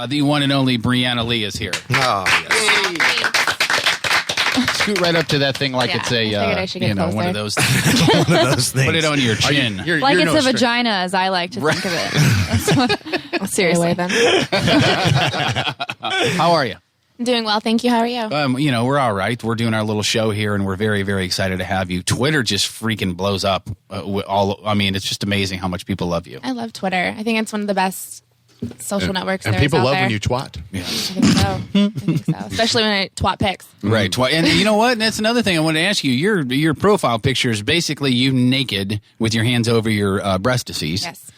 the one and only Briana Lee is here. Oh, yes. Scoot right up to that thing like it's a, one of those things. One of those things. Put it on your chin. Like it's a vagina, as I like to think of it. That's what, seriously, then. How are you? Doing well, thank you. How are you? We're all right. We're doing our little show here, and we're very, very excited to have you. Twitter just freaking blows up. It's just amazing how much people love you. I love Twitter. I think it's one of the best social networks and there is people out love there. when you twat. Yeah. I think so. Especially when I twat pics. Right. And you know what? That's another thing I wanted to ask you. Your profile picture is basically you naked with your hands over your breast disease. Yes.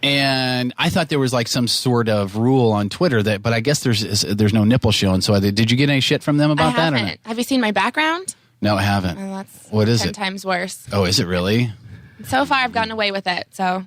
And I thought there was like some sort of rule on Twitter but I guess there's no nipple showing. So did you get any shit from them about that? Or not? Have you seen my background? No, I haven't. Well, that's what is 10 it? times worse. Oh, is it really? So far, I've gotten away with it. So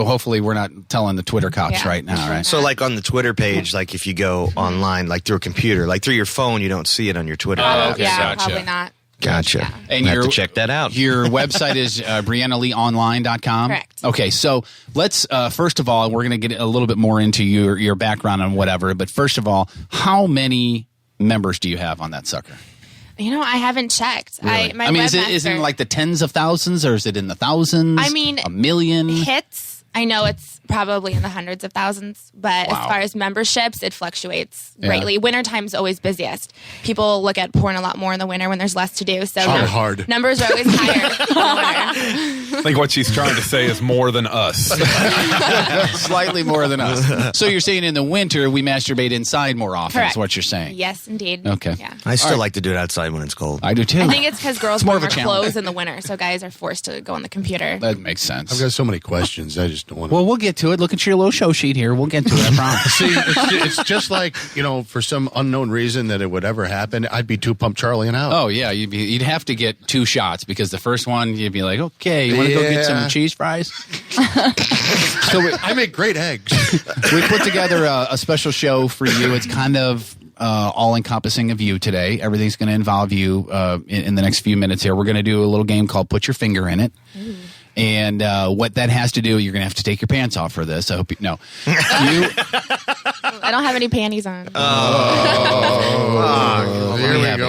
hopefully we're not telling the Twitter cops right now, right? So like on the Twitter page, like if you go online, like through a computer, like through your phone, you don't see it on your Twitter. Okay, yeah, gotcha. probably not. Gotcha. Yeah. And you have to check that out. Your website is BrianaLeeOnline.com? Correct. Okay, so let's, first of all, we're going to get a little bit more into your background and whatever, but first of all, how many members do you have on that sucker? I haven't checked. Really? Is it in like the tens of thousands, or is it in the thousands? A million? Hits, I know it's probably in the hundreds of thousands, but as far as memberships, it fluctuates greatly. Wintertime's always busiest. People look at porn a lot more in the winter when there's less to do. So numbers are always higher in the winter. I think what she's trying to say is more than us. Slightly more than us. So you're saying in the winter we masturbate inside more often. Correct. Is what you're saying. Yes, indeed. Okay. Yeah. I still like to do it outside when it's cold. I do too. I think it's because girls more wear of a more challenge. clothes in the winter, so guys are forced to go on the computer. That makes sense. I've got so many questions. I just don't want to. Well, we'll get to it. Look at your little show sheet here. We'll get to it, I promise. See, it's just like, for some unknown reason that it would ever happen, I'd be too pumped Charlie and out. Oh, yeah. You'd have to get 2 shots because the first one, you'd be like, okay, you want to go get some cheese fries? I make great eggs. We put together a special show for you. It's kind of all-encompassing of you today. Everything's going to involve you in the next few minutes here. We're going to do a little game called Put Your Finger in It. Ooh. And what that has to do, you're going to have to take your pants off for this. I hope you know. I don't have any panties on. Here we go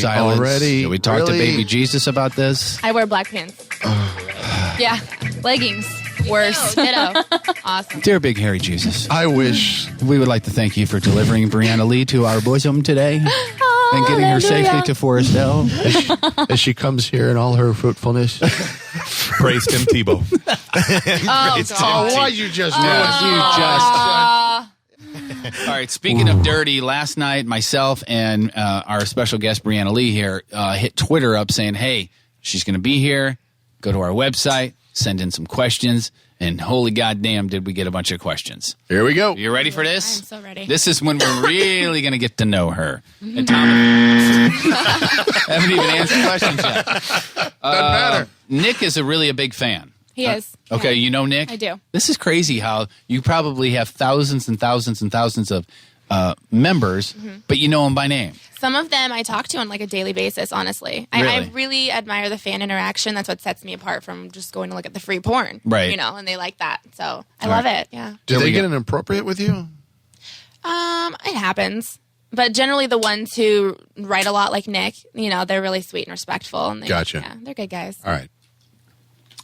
already. Did we talk to baby Jesus about this? I wear black pants. Yeah, leggings. Worse. Ditto. Awesome. Dear big hairy Jesus, I wish we would like to thank you for delivering Briana Lee to our bosom today and getting her safely to Forestville. as she comes here in all her fruitfulness. Praise Tim Tebow. Why'd you just All right, speaking of dirty, last night myself and our special guest Briana Lee here hit Twitter up saying, hey, she's going to be here. Go to our website, send in some questions, and holy goddamn did we get a bunch of questions. Here we go. You ready for this? I'm so ready. This is when we're really going to get to know her. And Thom, haven't even answered questions yet. Doesn't matter. Nick is really a big fan. He is. Okay, Yeah. you know Nick? I do. This is crazy how you probably have thousands and thousands and thousands of members, but you know them by name. Some of them I talk to on like a daily basis, honestly. Really? I really admire the fan interaction. That's what sets me apart from just going to look at the free porn. Right. And they like that. So I love it. Yeah. Did they get inappropriate with you? It happens. But generally the ones who write a lot like Nick, they're really sweet and respectful. And Gotcha. Yeah, they're good guys. All right.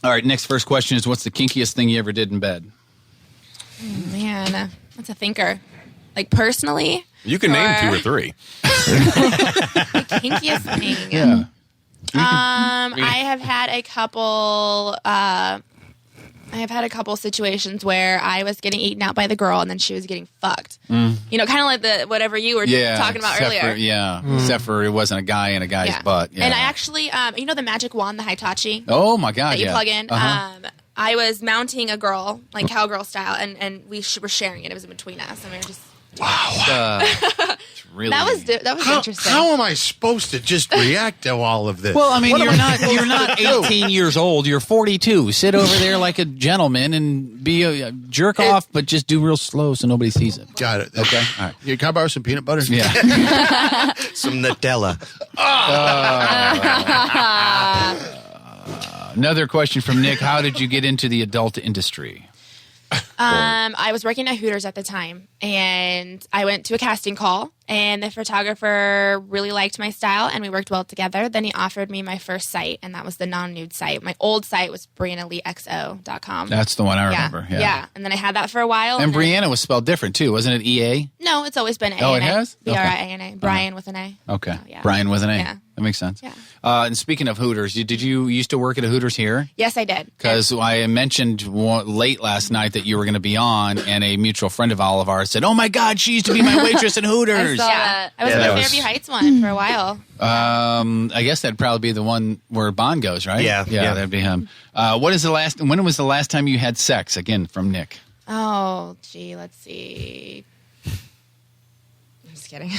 All right, next first question is, what's the kinkiest thing you ever did in bed? Man, that's a thinker. Like personally? You can name 2 or 3. The kinkiest thing. Yeah. I have had a couple. I have had a couple situations where I was getting eaten out by the girl, and then she was getting fucked. Kind of like the whatever you were talking about earlier. Except for it wasn't a guy in a guy's butt. Yeah. And I actually, the magic wand, the Hitachi. Oh my god! That you plug in. I was mounting a girl, like cowgirl style, and we were sharing it. It was in between us, and we were just. Wow. It's really that was interesting. How am I supposed to just react to all of this? Well, I mean, you're not 18 years old. You're 42. Sit over there like a gentleman and be a jerk off, but just do real slow so nobody sees it. Got it. Okay. All right. Can I borrow some peanut butter? Yeah. Some Nutella. Another question from Nick. How did you get into the adult industry? I was working at Hooters at the time, and I went to a casting call, and the photographer really liked my style, and we worked well together. Then he offered me my first site, and that was the non-nude site. My old site was BrianaLeeXO.com. That's the one I remember. Yeah. And then I had that for a while. And Briana was spelled different, too. Wasn't it EA? No, it's always been A. Oh, it has? Briana. Brian with an A. Okay. Oh, yeah. Brian with an A. Yeah. That makes sense. Yeah. And speaking of Hooters, did you used to work at a Hooters here? Yes, I did. Because I mentioned late last night that you were going to be on, and a mutual friend of all of ours said, "Oh my God, she used to be my waitress at Hooters." I was in the Fairview Heights one for a while. I guess that'd probably be the one where Bond goes, right? Yeah. That'd be him. When was the last time you had sex? Again, from Nick. Oh, gee, let's see. I'm just kidding.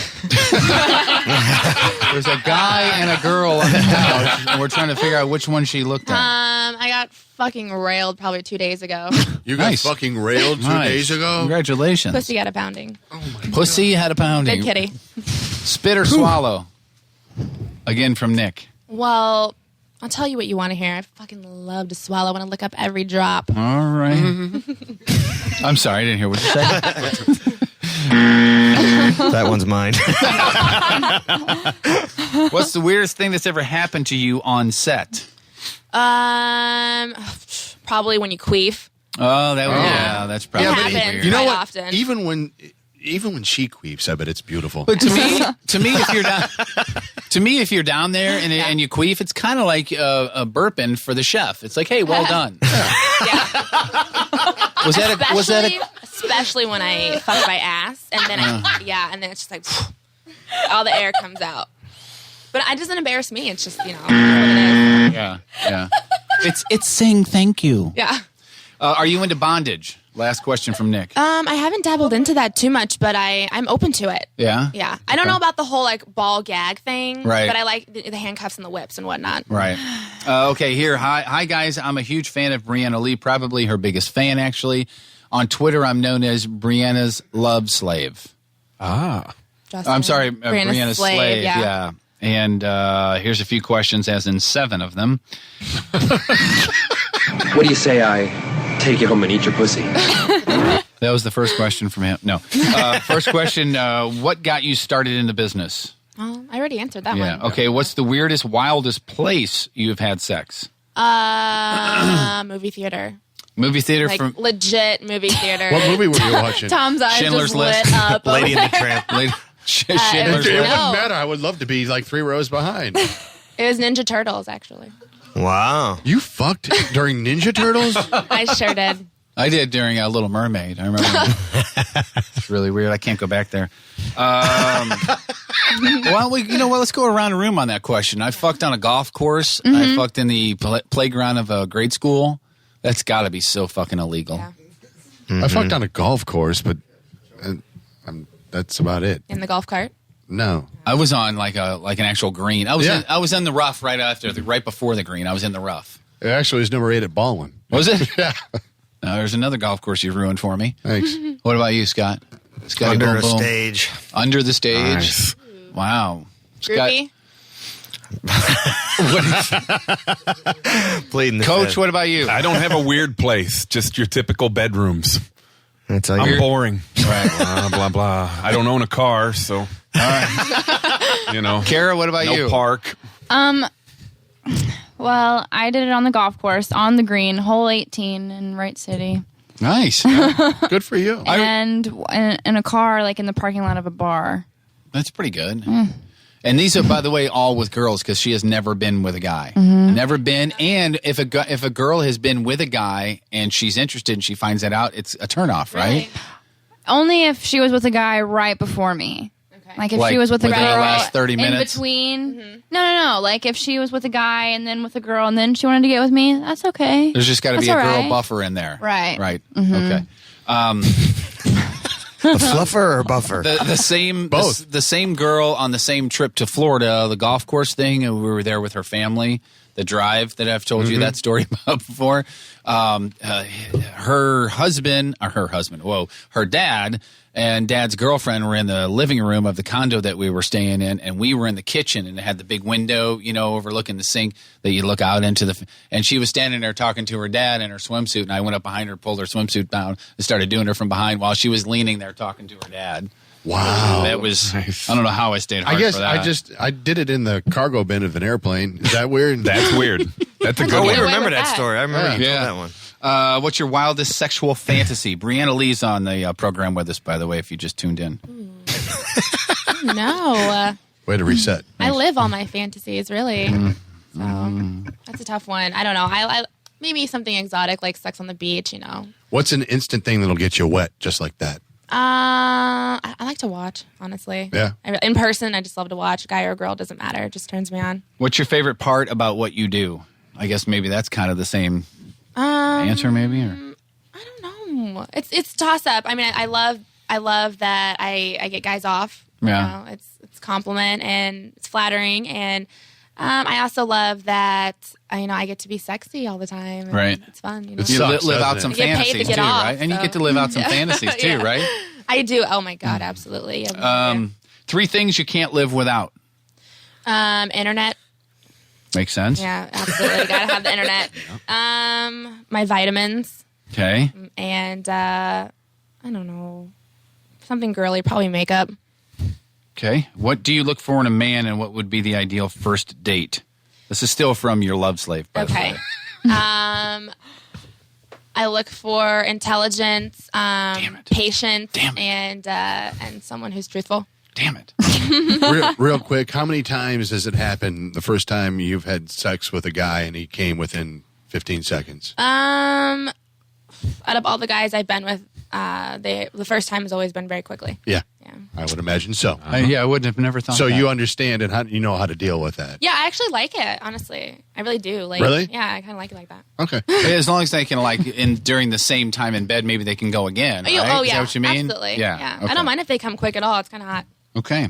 There's a guy and a girl on the couch, and we're trying to figure out which one she looked at. I got fucking railed probably 2 days ago. You got Nice. fucking railed 2 days ago? Congratulations. Pussy got a pounding. Pussy had a pounding. Big kitty. Spit or swallow? Again, from Nick. Well, I'll tell you what you want to hear. I fucking love to swallow. I want to lick up every drop. All right. I'm sorry, I didn't hear what you said. That one's mine. What's the weirdest thing that's ever happened to you on set? Probably when you queef. Oh, that's probably It happens. weird. You know Quite what? often. Even when she queefs, I bet it's beautiful. But to me, if you're down there and you queef, it's kind of like a burping for the chef. It's like, hey, well done. Yeah. Was that a Especially when I fuck my ass, and then and then it's just like all the air comes out. But it doesn't embarrass me. It's just what it is. Yeah. It's saying thank you. Yeah. Are you into bondage? Last question from Nick. I haven't dabbled into that too much, but I'm open to it. Yeah? Yeah. I don't know about the whole ball gag thing, Right. but I like the handcuffs and the whips and whatnot. Right. Okay, here. Hi, guys. I'm a huge fan of Briana Lee, probably her biggest fan, actually. On Twitter, I'm known as Briana's love slave. Ah. Justin. I'm sorry, Briana's slave, yeah. And here's a few questions, as in 7 of them. What do you say I take you home and eat your pussy? That was the first question from him. No. First question, what got you started in the business? Oh, I already answered that Yeah. one. Okay, what's the weirdest, wildest place you've had sex? Movie theater. Movie theater Like from legit movie theater. What movie were you watching? Tom's eyes Schindler's just List. lit up. Lady and the Tramp. Schindler's It List. wouldn't matter. I would love to be like 3 rows behind. It was Ninja Turtles, actually. Wow. You fucked during Ninja Turtles? I sure did. I did during Little Mermaid. I remember. It's really weird. I can't go back there. Well, let's go around the room on that question. I fucked on a golf course. I fucked in the playground of a grade school. That's got to be so fucking illegal. Yeah. I fucked on a golf course, but that's about it. In the golf cart. No. I was on like an actual green. I was in the rough right before the green. I was in the rough. It actually was number 8 at Baldwin. Was it? Yeah. There's another golf course you ruined for me. Thanks. What about you, Scott? Scotty Under Boom a Boom. stage. Under the stage. Nice. Wow. Groupie. Pleading the Coach, fifth. what about you? I don't have a weird place, just your typical bedrooms. That's all I'm you're- boring. Right. Blah, blah, blah. I don't own a car, so. All right. Kara, what about no you? park. Well, I did it on the golf course, on the green, hole 18 in Wright City. Nice. Good for you. And in a car, like in the parking lot of a bar. That's pretty good. And these are, by the way, all with girls because she has never been with a guy. Never been. And if a girl has been with a guy and she's interested and she finds that out, it's a turnoff, right? Only if she was with a guy right before me. Okay. Like if Like she was with a within girl the last 30 minutes? in between. No. Like if she was with a guy and then with a girl and then she wanted to get with me, that's okay. There's just got to be That's a all girl right. buffer in there. Right. Right. Okay. A fluffer or buffer? The same Both. the same girl on the same trip to Florida, the golf course thing, and we were there with her family. the drive that I've told you that story about before. Her dad and dad's girlfriend were in the living room of the condo that we were staying in, and we were in the kitchen, and it had the big window, overlooking the sink that you look out into and she was standing there talking to her dad in her swimsuit, and I went up behind her, pulled her swimsuit down, and started doing her from behind while she was leaning there talking to her dad. Wow. That was nice. I don't know how I stayed hard for that. I did it in the cargo bin of an airplane. Is that weird? That's weird. That's a good one. We remember that story. I remember you told that one. What's your wildest sexual fantasy? Briana Lee's on the program with us, by the way, if you just tuned in. No. Way to reset. I live all my fantasies, really. So that's a tough one. I don't know. I maybe something exotic like sex on the beach, What's an instant thing that'll get you wet just like that? I like to watch, honestly. Yeah. In person, I just love to watch. Guy or girl, doesn't matter. It just turns me on. What's your favorite part about what you do? I guess maybe that's kind of the same answer, maybe? Or? I don't know. It's toss up. I mean, I love that I get guys off. Yeah. It's compliment and it's flattering, and I also love that I get to be sexy all the time. And right. It's fun. You live out some fantasies too, right? And you get to live out some fantasies too, right? I do. Oh my God, absolutely. 3 things you can't live without. Internet. Makes sense. Yeah, absolutely. Gotta have the internet. My vitamins. Okay. And I don't know, something girly, probably makeup. Okay. What do you look for in a man, and what would be the ideal first date? This is still from your Love Slave, by the way. I look for intelligence, patience, and someone who's truthful. Damn it. real quick, how many times has it happened the first time you've had sex with a guy and he came within 15 seconds? Out of all the guys I've been with, the first time has always been very quickly. Yeah. I would imagine so. I wouldn't have never thought so that. You understand and you know how to deal with that. Yeah, I actually like it, honestly. I really do. Really? Yeah, I kind of like it like that. Okay. As long as they can, during the same time in bed, maybe they can go again. Right? Oh, yeah. Is that what you mean? Absolutely. Yeah. Okay. I don't mind if they come quick at all. It's kind of hot. Okay.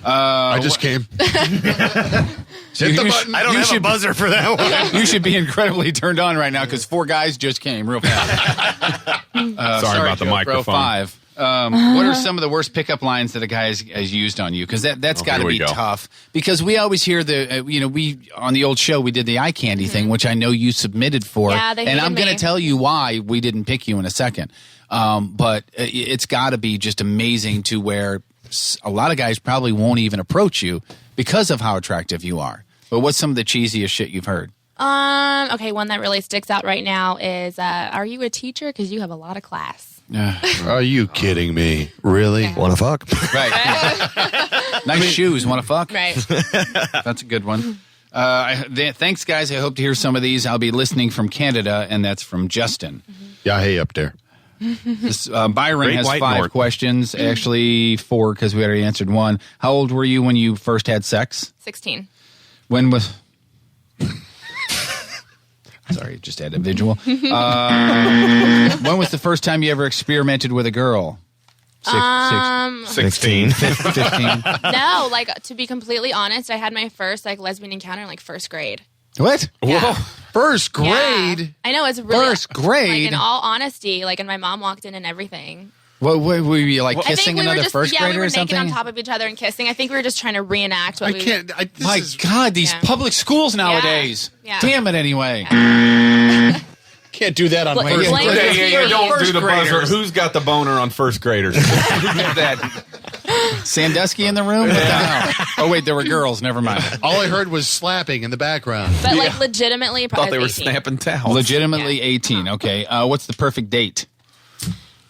I just came. Hit the button. I don't have a buzzer for that one. You should be incredibly turned on right now because 4 guys just came real fast. Sorry about the microphone. 5. What are some of the worst pickup lines that a guy has used on you? Because that's got to be tough. Because we always hear we on the old show we did the eye candy thing, which I know you submitted for. Yeah, they and I'm going to tell you why we didn't pick you in a second. But it's got to be just amazing to where a lot of guys probably won't even approach you because of how attractive you are. But what's some of the cheesiest shit you've heard? Okay, one that really sticks out right now is, are you a teacher? Because you have a lot of class. Are you kidding me? Really? Yeah. Wanna fuck? Right. Nice shoes. Want to fuck? Right. That's a good one. Thanks, guys. I hope to hear some of these. I'll be listening from Canada, and that's from Justin. Yeah, hey, up there. Byron Great has White 5 North. questions. Actually, 4 because we already answered 1. How old were you when you first had sex? 16. When was... Sorry, just had a visual. When was the first time you ever experimented with a girl? 16. 15. No, to be completely honest, I had my first lesbian encounter in first grade. What? Yeah. First grade? Yeah. I know, it's really... First grade? in all honesty, and my mom walked in and everything. What were you I kissing think we another were just, first grader we were or something? naked on top of each other and kissing. I think we were just trying to reenact what My God, these public schools nowadays. Yeah. Damn it anyway. Can't do that on Blame first it grade. to you. Don't do the buzzer. graders. Who's got the boner on first graders? that Sandusky in the room? What the hell? Oh, wait, there were girls. Never mind. All I heard was slapping in the background. But legitimately, Thought they were 18. snapping towels. Legitimately 18. Okay. What's the perfect date?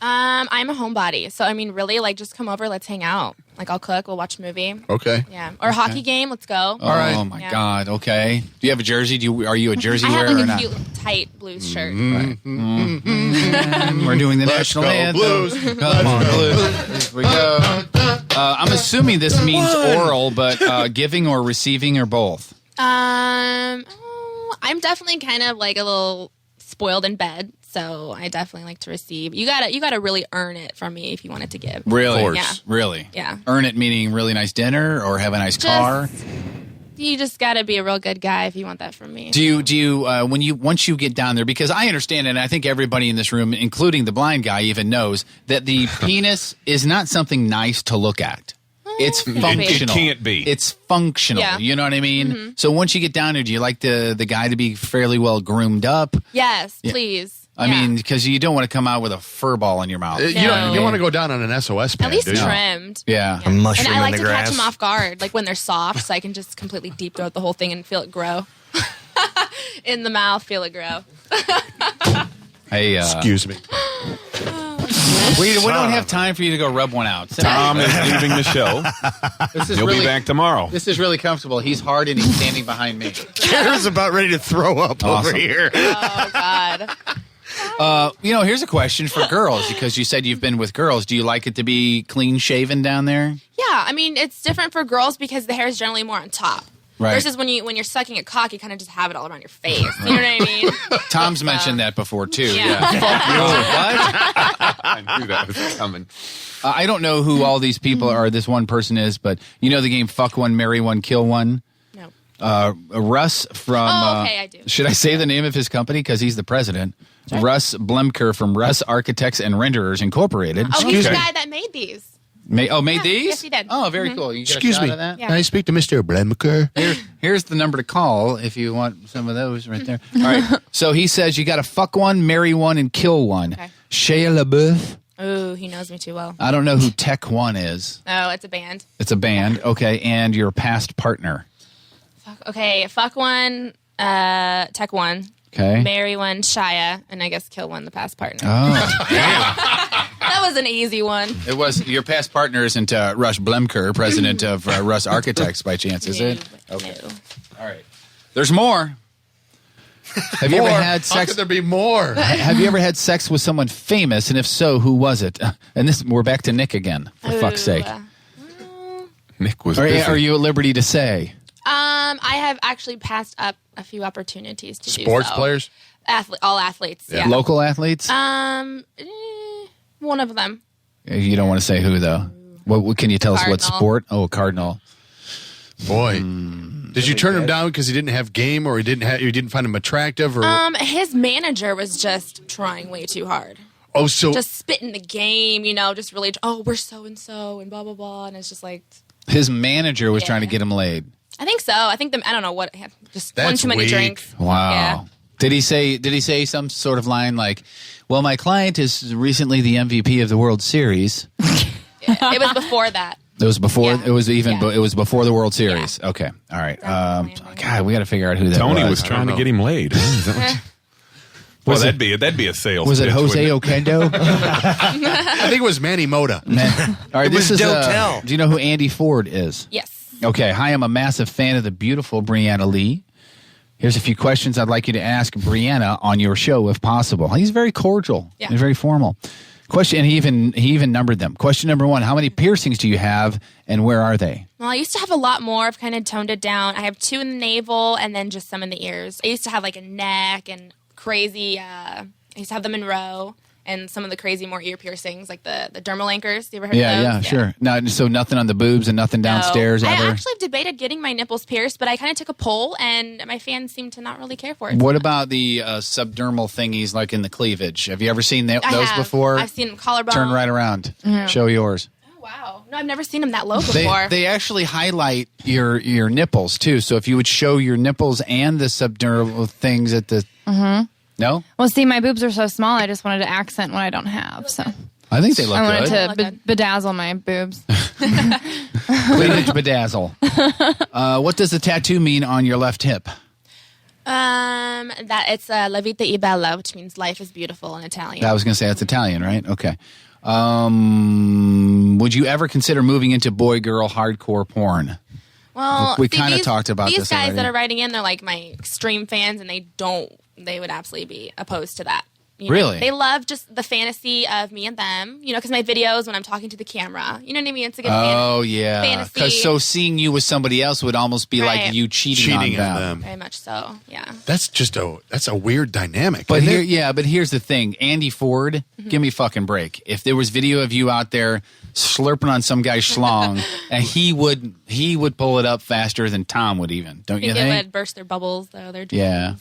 I'm a homebody, so really, just come over, let's hang out. I'll cook, we'll watch a movie. Okay. Yeah, or a hockey game. Let's go. All right. Oh, my Yeah. God. Okay. Do you have a jersey? Are you a jersey I wearer have or a not? cute, tight blue shirt. We're doing the Let's national go anthem. Blues. Come on, Blues. Here we go. I'm assuming this means oral, but giving or receiving or both? I'm definitely kind of a little spoiled in bed, so I definitely like to receive. You gotta really earn it from me if you want it to give. Really? Yeah. Really? Yeah. Earn it meaning really nice dinner or have a nice car? You just got to be a real good guy if you want that from me. Do you once you get down there, because I understand, and I think everybody in this room, including the blind guy, even knows that the penis is not something nice to look at. It's functional. It can't be. It's functional. Yeah. You know what I mean? So once you get down there, do you like the guy to be fairly well groomed up? Yes, please. I mean, because you don't want to come out with a fur ball in your mouth. You don't want to go down on an SOS pad, At least do you? trimmed. Yeah. A mushroom And I like in to the catch grass. them off guard, like when they're soft, so I can just completely deep throat the whole thing and feel it grow. In the mouth, feel it grow. Hey, Excuse me. we don't have time for you to go rub one out. Thom is leaving the show. He'll be back tomorrow. This is really comfortable. He's hard and he's standing behind me. Kara's about ready to throw up over Awesome. here. Oh, God. Here's a question for girls, because you said you've been with girls. Do you like it to be clean shaven down there? Yeah, I mean, it's different for girls because the hair is generally more on top. Right. Versus when you're sucking a cock, you kind of just have it all around your face. You know what I mean? Tom's mentioned that before, too. Yeah. What? I knew that was coming. I don't know who all these people are, this one person is, but you know the game Fuck One, Marry One, Kill One? No. Russ from... okay, I do. Should I say the name of his company? Because he's the president. Sure. Russ Blemker from Russ Architects and Renderers Incorporated. Oh, he's the guy that made these. Made these? Yes, he did. Oh, very cool. You got Excuse a shot me. of that? Yeah. Can I speak to Mr. Blemker? Here's the number to call if you want some of those right there. All right. So he says you got to fuck one, marry one, and kill one. Okay. Shia LaBeouf. Ooh, he knows me too well. I don't know who Tech One is. Oh, it's a band. It's a band. Okay. And your past partner. Fuck one, Tech one. Okay. Marry one, Shia, and I guess kill one, the past partner. Oh. That was an easy one. It was your past partner isn't Russ Blemker, president of Russ Architects by chance, is it? Okay. No. All right. There's more. Have you ever had How sex? could there be more? Have you ever had sex with someone famous? And if so, who was it? And we're back to Nick again, for fuck's sake. Nick was Are busy. you at liberty to say? I have actually passed up a few opportunities to do Sports so. players? All athletes, yeah. Local athletes? One of them. You don't want to say who, though. What can you tell us what Cardinal. sport? Oh, a Cardinal. Boy. Did you turn him down because he didn't have game, or you didn't find him attractive? Or His manager was just trying way too hard. Just spitting the game, just really, we're so-and-so and blah, blah, blah. And it's just like... His manager was trying to get him laid. I think so. I think I don't know what, just one That's too many weak. drinks. Wow. Yeah. Did he say some sort of line like, well, my client is recently the MVP of the World Series? It was before that. It was before. Yeah. It was even. Yeah. It was before the World Series. Yeah. Okay. All right. Definitely. God, we got to figure out who that Tony was. was trying to get him laid. Is that what you- Well, that'd be a sales. Was it pitch, Jose wouldn't it? Okendo? I think it was Manny Mota. Man. All right. This was is. Dotel. Do you know who Andy Ford is? Yes. Okay. Hi, I'm a massive fan of the beautiful Briana Lee. Here's a few questions I'd like you to ask Briana on your show, if possible. He's very cordial. Yeah. He's very formal. Question, and he even numbered them. Question number 1: how many piercings do you have, and where are they? Well, I used to have a lot more. I've kind of toned it down. I have 2 in the navel and then just some in the ears. I used to have like a neck and crazy. I used to have them in row and some of the crazy more ear piercings, like the dermal anchors. You ever heard of those? Yeah, sure. No, so nothing on the boobs and nothing downstairs No. ever? I actually debated getting my nipples pierced, but I kind of took a poll, and my fans seemed to not really care for it. What about the subdermal thingies like in the cleavage? Have you ever seen I those have. before? I've seen collarbone. Turn right around. Show yours. Oh, wow. No, I've never seen them that low before. They actually highlight your nipples, too. So if you would show your nipples and the subdermal things at the... No? Well, see, my boobs are so small, I just wanted to accent what I don't have. So I think they look I wanted good. Look to good. bedazzle my boobs. Cleavage bedazzle. What does the tattoo mean on your left hip? That it's La vita e bella, which means life is beautiful in Italian. I was going to say that's Italian, right? Okay. Would you ever consider moving into boy-girl hardcore porn? Well, We kinda talked about these this guys already. that are writing in, they're like my extreme fans, and they would absolutely be opposed to that. You know? Really? They love just the fantasy of me and them, because my videos when I'm talking to the camera, you know what I mean? It's a good fantasy. Because so seeing you with somebody else would almost be like you cheating on them. Very much so, yeah. That's a weird dynamic. But but here's the thing. Andy Ford, give me a fucking break. If there was video of you out there slurping on some guy's schlong, and he would pull it up faster than Thom would even. Don't you think? It would burst their bubbles, though. Their dreams. Yeah.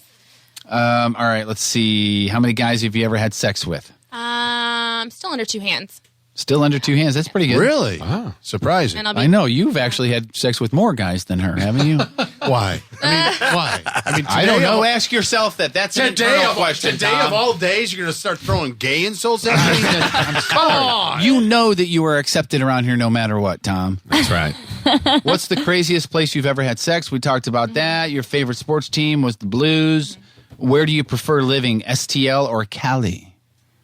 All right, let's see. How many guys have you ever had sex with? Still under 2 hands. Still under 2 hands. That's pretty good. Really? Surprising. And I know. You've actually had sex with more guys than her, haven't you? Why? Why? I don't know. Ask yourself that. That's an internal question, Today Thom. of all days, you're going to start throwing gay insults at me? Come on. You know that you are accepted around here no matter what, Thom. That's right. What's the craziest place you've ever had sex? We talked about that. Your favorite sports team was the Blues. Where do you prefer living, STL or Cali?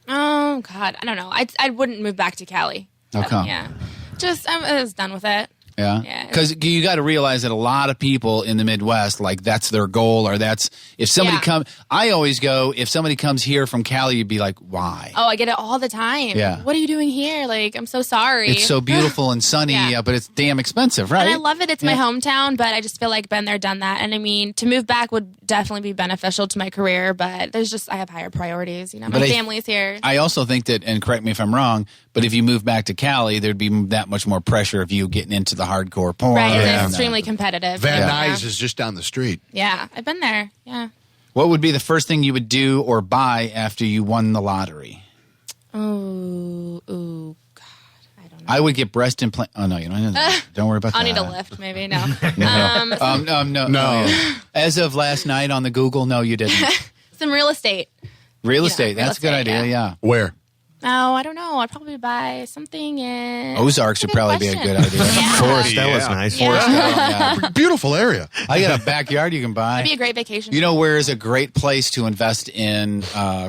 Oh, God. I don't know. I wouldn't move back to Cali. Okay. Yeah. I was done with it. Yeah, because you got to realize that a lot of people in the Midwest, like that's their goal, or that's if somebody comes. I always go if somebody comes here from Cali, you'd be like, why? Oh, I get it all the time. Yeah, what are you doing here? Like, I'm so sorry. It's so beautiful and sunny, but it's damn expensive, right? And I love it. It's my hometown, but I just feel like been there, done that. And I mean, to move back would definitely be beneficial to my career, but I have higher priorities. My family's here. I also think that, and correct me if I'm wrong, but if you move back to Cali, there'd be that much more pressure of you getting into the hardcore porn. Right, and it's extremely competitive. Van Nuys is just down the street. Yeah, I've been there. Yeah. What would be the first thing you would do or buy after you won the lottery? Oh, God, I don't know. I would get breast implant. Oh no, you don't. Don't worry about that. I'll need a lift, maybe. No. No. As of last night on the Google, no, you didn't. Some real estate. Real estate. That's a good idea. Yeah. Where? Oh, I don't know. I'd probably buy something in Ozarks would probably be a good idea. Forest, that was nice. Forest, Beautiful area. I got a backyard you can buy. It'd be a great vacation. You know where is a great place to invest in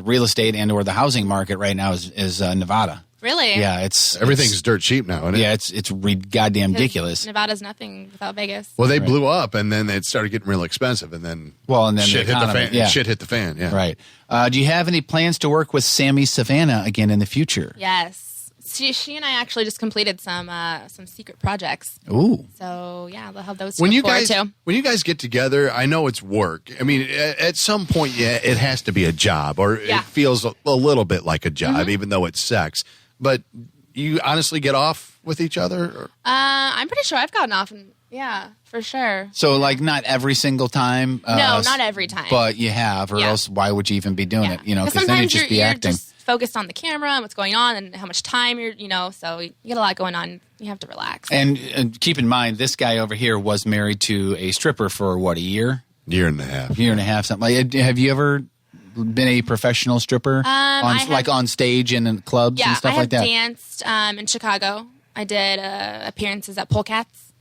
real estate and or the housing market right now is Nevada. Really? Yeah, everything's dirt cheap now, isn't it? Yeah, it's goddamn ridiculous. Nevada's nothing without Vegas. Well, they blew up, and then it started getting real expensive, and then shit hit the fan. Yeah. Shit hit the fan. Yeah, right. Do you have any plans to work with Sammy Savannah again in the future? Yes. She and I actually just completed some secret projects. Ooh. So yeah, they'll have those to look forward to. When you guys get together, I know it's work. I mean, at some point, it has to be a job, or it feels a little bit like a job, even though it's sex. But you honestly get off with each other? Or? I'm pretty sure I've gotten off. Yeah, for sure. So, like, not every single time? No, not every time. But you have, or else why would you even be doing it? Because then you'd just be acting. You're just focused on the camera and what's going on and how much time so you get a lot going on. You have to relax. And keep in mind, this guy over here was married to a stripper for, what, a year? Year and a half. Year and a half, something. Like, have you ever been a professional stripper on stage and in clubs and stuff like that? Yeah, I have danced in Chicago. I did appearances at Polecats.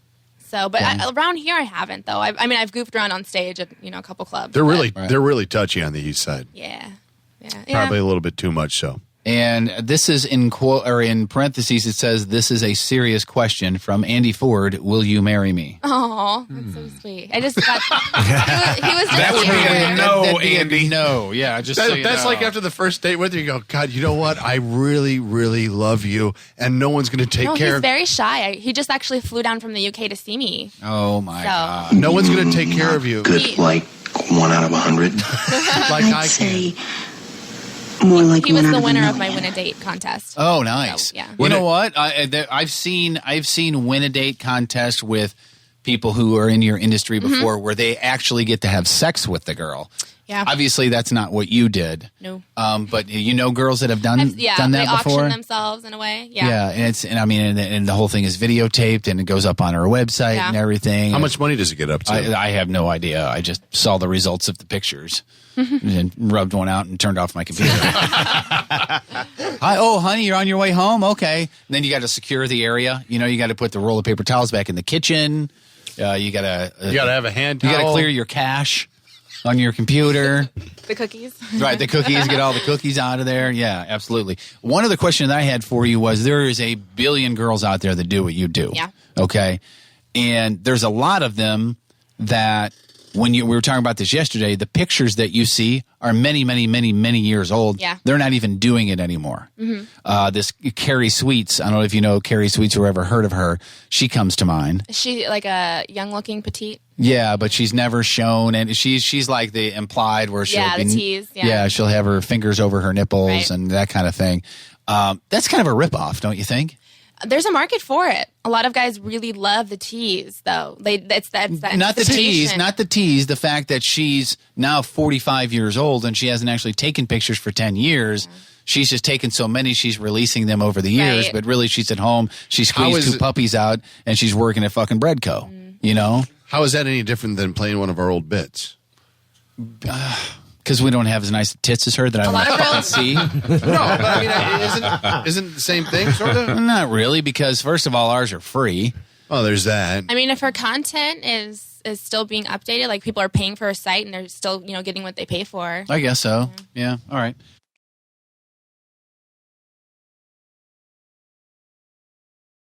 So, but around here I haven't though. I've goofed around on stage at a couple clubs. They're really touchy on the east side. Yeah. Probably a little bit too much so. And this is in parentheses. It says, "This is a serious question from Andy Ford. Will you marry me?" Oh, that's so sweet. I just got. he was just. That would be a no, Andy. No, yeah, just that's like after the first date with her, you go, God, you know what? I really, really love you, and no one's going to take care of. He's very shy. He just actually flew down from the UK to see me. Oh my God! No one's going to take care of you. Good, like 1 out of 100. Like I say. More like he was the winner of my Win a Date contest. Oh, nice. So, yeah. You know what? I've seen Win a Date contests with people who are in your industry before, where they actually get to have sex with the girl. Yeah. Obviously, that's not what you did. No. But girls that have done that they before. Auction themselves in a way. Yeah. Yeah, and the whole thing is videotaped and it goes up on our website and everything. How much money does it get up to? I have no idea. I just saw the results of the pictures. And rubbed one out and turned off my computer. Honey, you're on your way home? Okay. And then you got to secure the area. You got to put the roll of paper towels back in the kitchen. You got to have a hand towel. You got to clear your cache on your computer. The cookies. Right, the cookies. Get all the cookies out of there. Yeah, absolutely. One of the questions I had for you was, there is a billion girls out there that do what you do. Yeah. Okay. And there's a lot of them that we were talking about this yesterday, the pictures that you see are many, many, many, many years old. Yeah. They're not even doing it anymore. This Carrie Sweets, I don't know if you know Carrie Sweets or ever heard of her. She comes to mind. Is she like a young-looking petite? Yeah, but she's never shown, and she's like the implied where she'll the tease. Yeah, she'll have her fingers over her nipples and that kind of thing. That's kind of a ripoff, don't you think? There's a market for it. A lot of guys really love the tease, though. That's not the tease, not the tease. The fact that she's now 45 years old and she hasn't actually taken pictures for 10 years. She's just taken so many, she's releasing them over the years. Right. But really, she's at home. She squeezed 2 puppies out, and she's working at fucking Breadco. You know? How is that any different than playing one of our old bits? Because we don't have as nice tits as her that I want to fucking see. No, but I mean, isn't the same thing, sort of? Not really, because first of all, ours are free. Oh, there's that. I mean, if her content is still being updated, like people are paying for her site and they're still, getting what they pay for. I guess so. Yeah. All right.